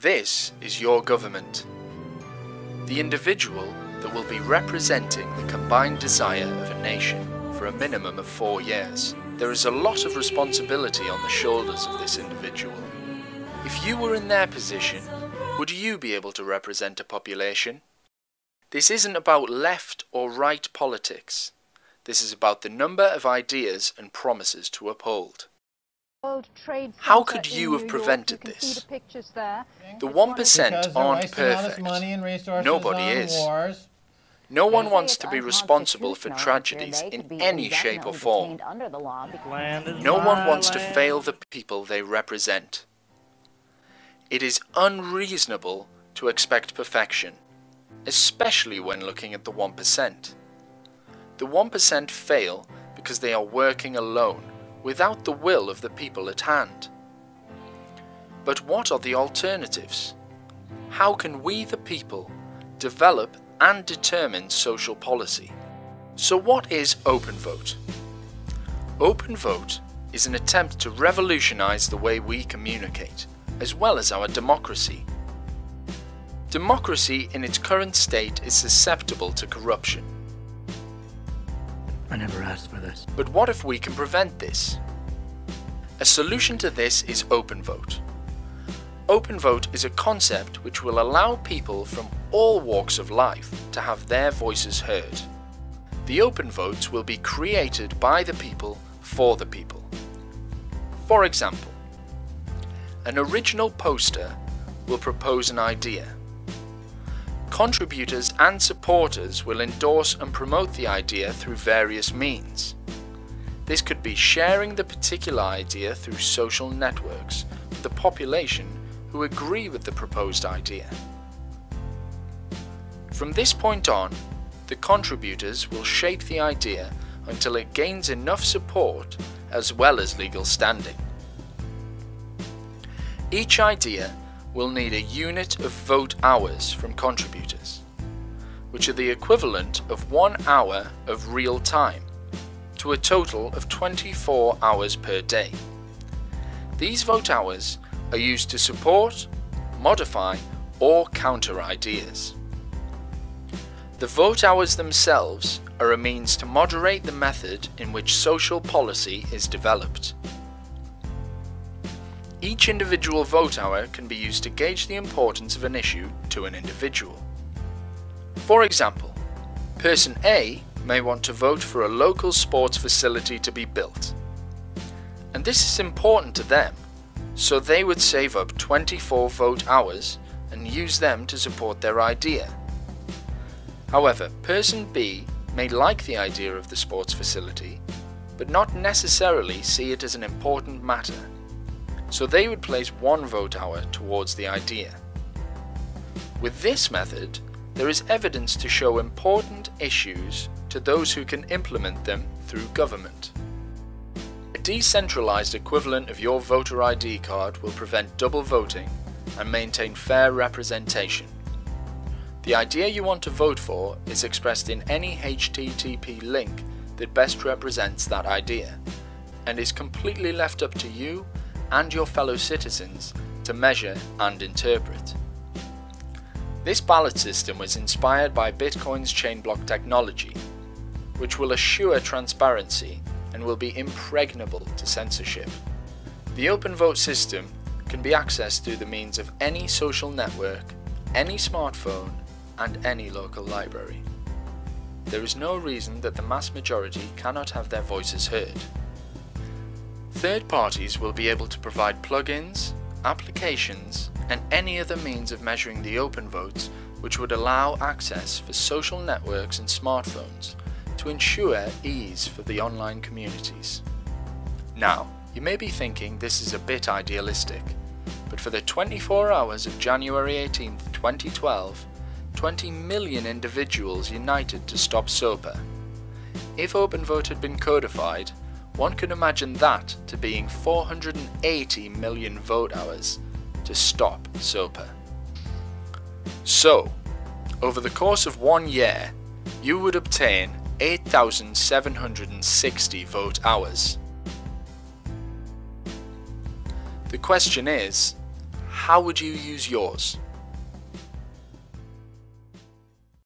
This is your government. The individual that will be representing the combined desire of a nation for a minimum of 4 years. There is a lot of responsibility on the shoulders of this individual. If you were in their position, would you be able to represent a population? This isn't about left or right politics. This is about the number of ideas and promises to uphold. How could you have prevented this? The 1% aren't perfect. Nobody is. No one wants to be responsible for tragedies in any shape or form. No one wants to fail the people they represent. It is unreasonable to expect perfection, especially when looking at the 1%. The 1% fail because they are working alone, without the will of the people at hand. But what are the alternatives? How can we, the people, develop and determine social policy? So what is OpenVote? OpenVote is an attempt to revolutionize the way we communicate, as well as our democracy. Democracy in its current state is susceptible to corruption. I never asked for this. But what if we can prevent this? A solution to this is OpenVote. OpenVote is a concept which will allow people from all walks of life to have their voices heard. The OpenVotes will be created by the people for the people. For example, an original poster will propose an idea. Contributors and supporters will endorse and promote the idea through various means. This could be sharing the particular idea through social networks with the population who agree with the proposed idea. From this point on, the contributors will shape the idea until it gains enough support as well as legal standing. Each idea will need a unit of vote hours from contributors, which are the equivalent of 1 hour of real time, to a total of 24 hours per day. These vote hours are used to support, modify, or counter ideas. The vote hours themselves are a means to moderate the method in which social policy is developed. Each individual vote hour can be used to gauge the importance of an issue to an individual. For example, person A may want to vote for a local sports facility to be built. And this is important to them, so they would save up 24 vote hours and use them to support their idea. However, person B may like the idea of the sports facility, but not necessarily see it as an important matter. So they would place 1 vote hour towards the idea. With this method, there is evidence to show important issues to those who can implement them through government. A decentralized equivalent of your voter ID card will prevent double voting and maintain fair representation. The idea you want to vote for is expressed in any HTTP link that best represents that idea, and is completely left up to you and your fellow citizens to measure and interpret. This ballot system was inspired by Bitcoin's chain block technology, which will assure transparency and will be impregnable to censorship. The OpenVote system can be accessed through the means of any social network, any smartphone, and any local library. There is no reason that the mass majority cannot have their voices heard. Third parties will be able to provide plugins, applications, and any other means of measuring the open votes which would allow access for social networks and smartphones to ensure ease for the online communities. Now, you may be thinking this is a bit idealistic, but for the 24 hours of January 18, 2012, 20 million individuals united to stop SOPA. If OpenVote had been codified, one can imagine that to being 480 million vote hours to stop SOPA. So, over the course of 1 year, you would obtain 8,760 vote hours. The question is, how would you use yours?